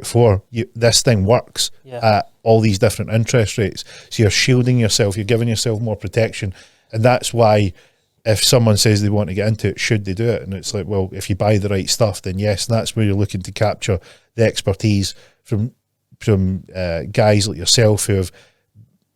for you, this thing works at all these different interest rates. So you're shielding yourself, you're giving yourself more protection. And that's why if someone says they want to get into it, should they do it? And it's like, well, if you buy the right stuff, then yes, and that's where you're looking to capture the expertise from guys like yourself who have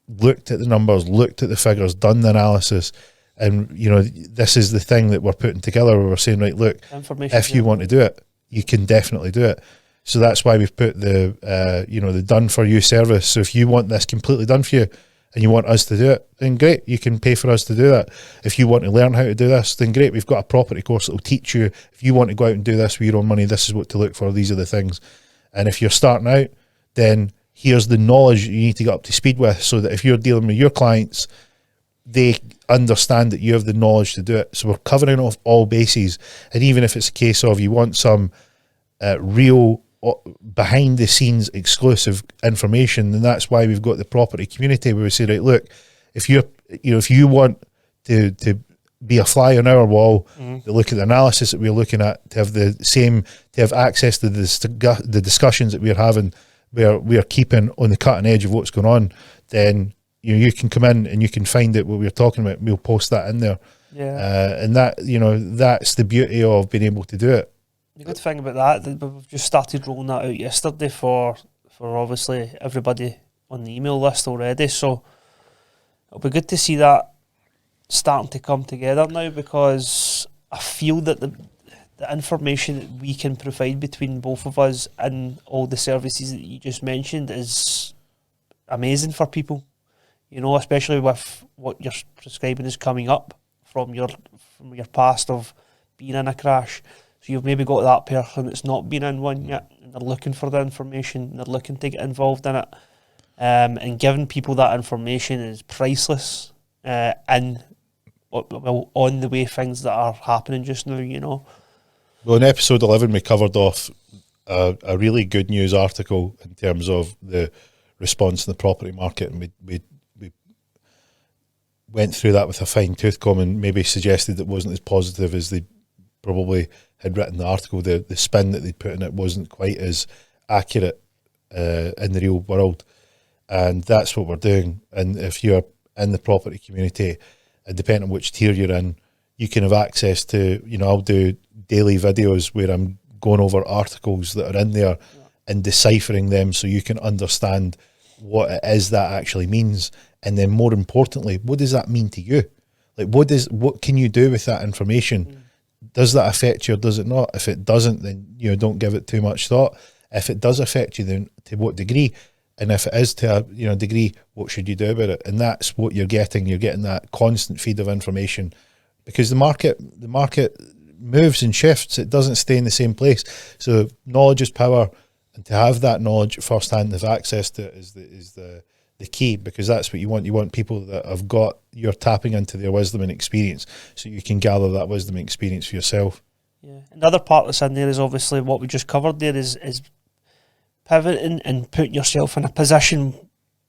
looked at the numbers, looked at the figures, done the analysis. And, you know, this is the thing that we're putting together where we're saying, right, look, if you want to do it, you can definitely do it. So that's why we've put the, you know, the done for you service. So if you want this completely done for you and you want us to do it, then great, you can pay for us to do that. If you want to learn how to do this, then great, we've got a property course that will teach you. If you want to go out and do this with your own money, this is what to look for, these are the things. And if you're starting out, then here's the knowledge you need to get up to speed with, so that if you're dealing with your clients, they understand that you have the knowledge to do it. So we're covering off all bases. And even if it's a case of you want some real behind the scenes exclusive information, then that's why we've got the property community, where we say, right, look, if you're, you know, if you want to be a fly on our wall, to look at the analysis that we're looking at, to have the same, to have access to the discussions that we're having, where we're keeping on the cutting edge of what's going on, then you know, you can come in and you can find out what we're talking about. We'll post that in there. And that, you know, that's the beauty of being able to do it. The good thing about that we've just started rolling that out yesterday for obviously everybody on the email list already. So it'll be good to see that starting to come together now, because I feel that the information that we can provide between both of us and all the services that you just mentioned is amazing for people. You know, especially with what you're prescribing is coming up from your past of being in a crash. So you've maybe got that person that's not been in one yet, and they're looking for the information, and they're looking to get involved in it. And giving people that information is priceless on the way things that are happening just now, you know. Well, in episode 11, we covered off a really good news article in terms of the response in the property market, and we went through that with a fine tooth comb and maybe suggested it wasn't as positive as they probably had written the article. The spin that they'd put in it wasn't quite as accurate in the real world, and that's what we're doing. And if you're in the property community, and depending on which tier you're in, you can have access to, you know, I'll do daily videos where I'm going over articles that are in there and deciphering them so you can understand what it is that actually means. And then more importantly, what does that mean to you? Like, what can you do with that information? Does that affect you or does it not? If it doesn't, then, you know, don't give it too much thought. If it does affect you, then to what degree? And if it is to a, you know, degree, what should you do about it? And that's what you're getting. You're getting that constant feed of information, because the market moves and shifts. It doesn't stay in the same place. So knowledge is power, and to have that knowledge firsthand, have access to it is the key, because that's what you want. You want people that have got, you're tapping into their wisdom and experience, so you can gather that wisdom and experience for yourself. Yeah. Another part that's in there is obviously what we just covered there is pivoting and putting yourself in a position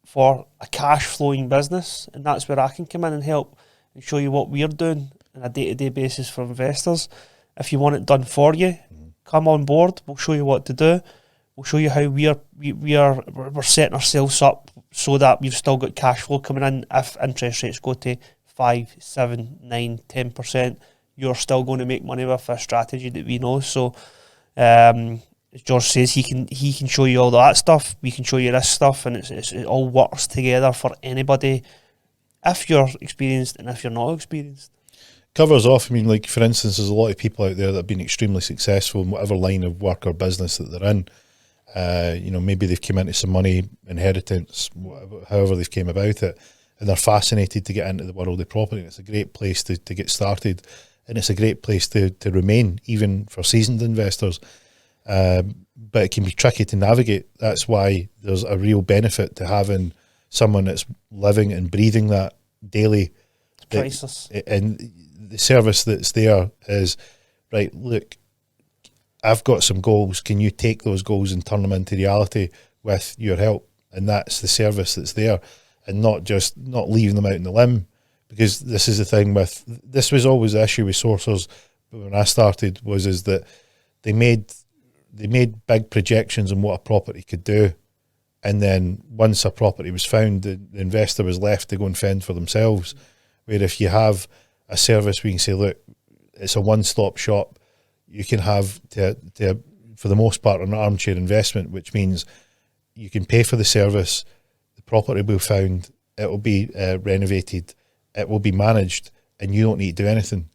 for a cash flowing business, and that's where I can come in and help and show you what we're doing on a day-to-day basis for investors. If you want it done for you, come on board. We'll show you what to do. We'll show you how we're setting ourselves up so that we've still got cash flow coming in. If interest rates go to 5, 7, 9, 10%, you're still going to make money with a strategy that we know. So as George says, he can show you all that stuff. We can show you this stuff, and it all works together for anybody, if you're experienced and if you're not experienced. Covers off, I mean, like, for instance, there's a lot of people out there that have been extremely successful in whatever line of work or business that they're in. You know, maybe they've come into some money, inheritance, whatever, however they've came about it, and they're fascinated to get into the world of property. And it's a great place to get started, and it's a great place to remain, even for seasoned investors. But it can be tricky to navigate. That's why there's a real benefit to having someone that's living and breathing that daily. It's priceless. And the service that's there is, right, look, I've got some goals. Can you take those goals and turn them into reality with your help? And that's the service that's there, and not leaving them out in the limb. Because this is the thing with, this was always the issue with sourcers when I started, is that they made they made big projections on what a property could do, and then once a property was found, the investor was left to go and fend for themselves. Where if you have a service where you can say, look, it's a one-stop shop, you can have for the most part an armchair investment, which means you can pay for the service, the property will be found, it will be renovated, it will be managed, and you don't need to do anything.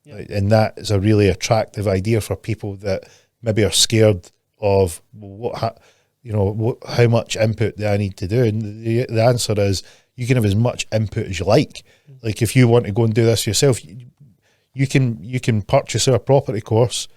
Yep. And that is a really attractive idea for people that maybe are scared of how much input do I need to do? And the answer is you can have as much input as you like. Like if you want to go and do this yourself, you can purchase our property course.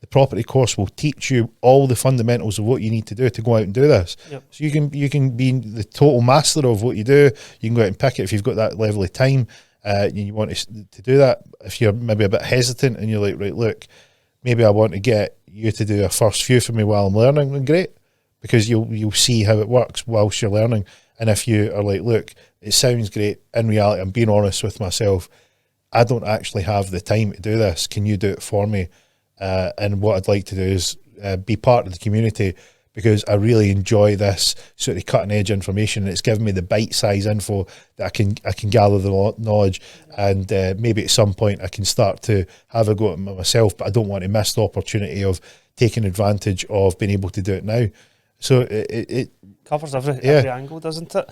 The property course will teach you all the fundamentals of what you need to do to go out and do this. Yep. So you can be the total master of what you do. You can go out and pick it if you've got that level of time. You want to do that. If you're maybe a bit hesitant and you're like, right, look, maybe I want to get you to do a first few for me while I'm learning, then great, because you'll see how it works whilst you're learning. And if you are like, look, it sounds great, in reality, I'm being honest with myself, I don't actually have the time to do this. Can you do it for me? And what I'd like to do is be part of the community, because I really enjoy this sort of cutting edge information. It's given me the bite-size info that I can gather the knowledge, and maybe at some point I can start to have a go at myself, but I don't want to miss the opportunity of taking advantage of being able to do it now. So it covers every angle, doesn't it?